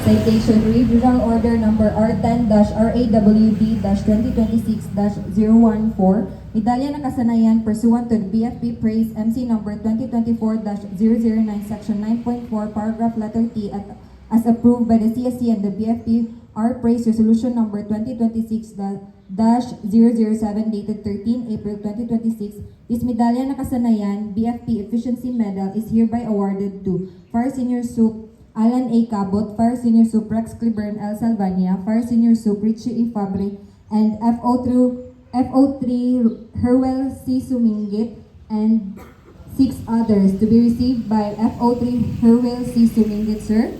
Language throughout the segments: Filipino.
Citation: Regional Order Number R10-RAWD-2026-014, Medalya ng Kasanayan pursuant to the BFP Praise MC number 2024-009, Section 9.4, Paragraph Letter T, as approved by the CSC and the BFP R Praise Resolution number 2026-007 dated 13 April 2026. This Medalya ng Kasanayan BFP Efficiency Medal is hereby awarded to Fire Senior Sup Alan A. Cabot, Fire Senior Sup Rex Cliburn L. Salvania, Fire Senior Sup Richie E. Fabre, and FO3 Herwell C. Sumingit, and 6 others to be received by FO3 Herwell C. Sumingit, sir.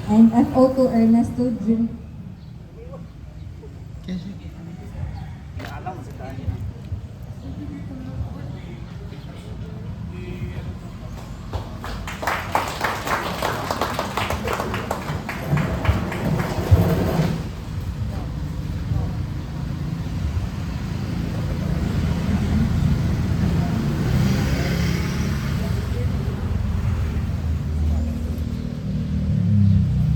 And FO2 Ernesto Jim.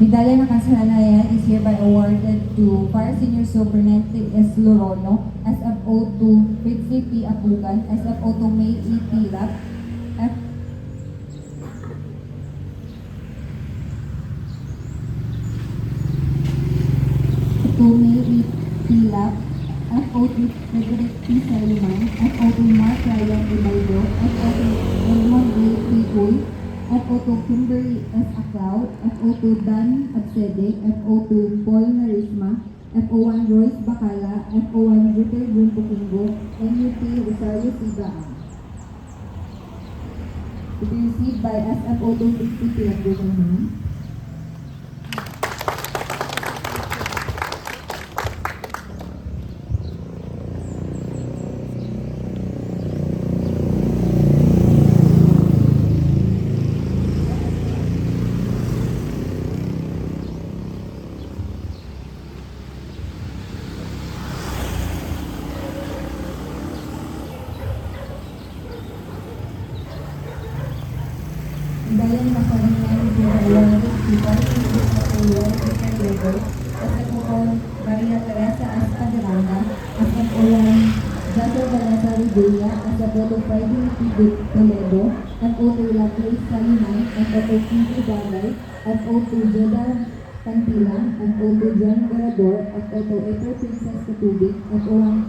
Medalya ng Kasanayan is hereby awarded to Fire Senior Superintendent S. Lorono, SFO2 Fitzy P. Apugan, SFO2 May E. Tilap, F2 May E. Tilap, FO2 Frederick P. Saliman, FO2 Mark Ryan Rimaldo, FO2 Raymond A. Picoy, FO2 Kimberly S. Aclaud, FO2 Dan Absede, FO2 Paul Narisma, FO1 Royce Bacala, FO1 Jupiter Jun Pukingo, NUP Rosario Sigaan. To be received by SFO2 60 Pilagdugan. Medalya ng Kasanayan is awarded to Fire Senior Sup Peter SFO Maria Teresa Espaderanga, SFO1 Jaso Vanessa Ridilla, SFO2 Friday P. Toledo, FO2 La Place Saliman, FO2 Pinky Bagay, FO2 Jeda Cantila, FO2 John Garador, FO2 April Princess Katubig, FO1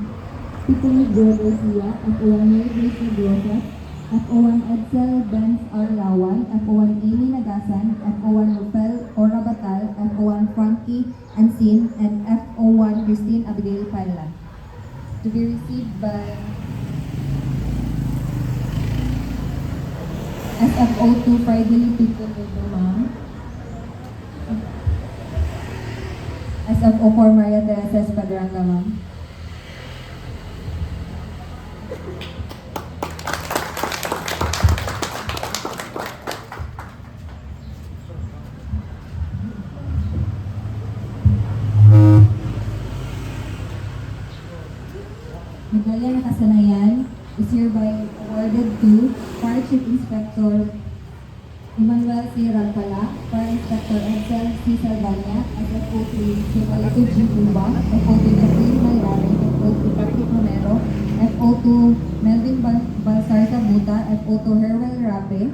Tiffany Joe Garcia, FO1 Mary Gracie Grosa, FO1 Edsel Benz R. Lawan, FO1 Amy Nagasan, FO1 Rupel Ora Batal, FO1 Frankie Ansin, and FO1 Christine Abigail Paila. To be received by SFO2 Friday People Ma'am, SFO4 Maria Teresa Espaderanga, ma'am. Medalya ng Kasanayan is hereby awarded to Fire Chief Inspector Emmanuel C. Rampala, Fire Inspector Edsel C. Salvania, SFO3 Simalito G. Umba, FO2 Jacqueline Mayare, FO2 Patrick Romero, FO2 Melvin Balsarta Buta, FO2 Herwell Rape,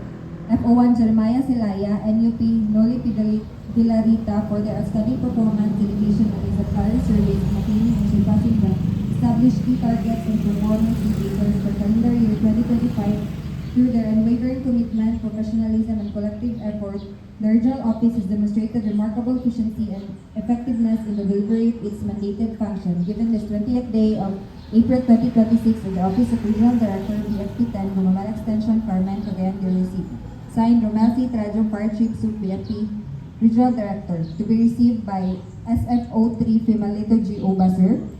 FO1 Jeremiah Silaya, NUP Noli Pilarita for their outstanding performance, dedication, and exemplary service in attaining and surpassing the established key targets and performance indicators for calendar year 2025 through their unwavering commitment, professionalism, and collective effort. The regional office has demonstrated remarkable efficiency and effectiveness in the delivery of its mandated function. Given this 20th day of April 2026 in the Office of Regional Director, BFP 10, Gumamal Extension, Carmen Cagayan de Recife. Signed, Romel C. Trajong, Fire Chief Sup BFP Regional Director. To be received by SFO3 Fimalito G. Obasir,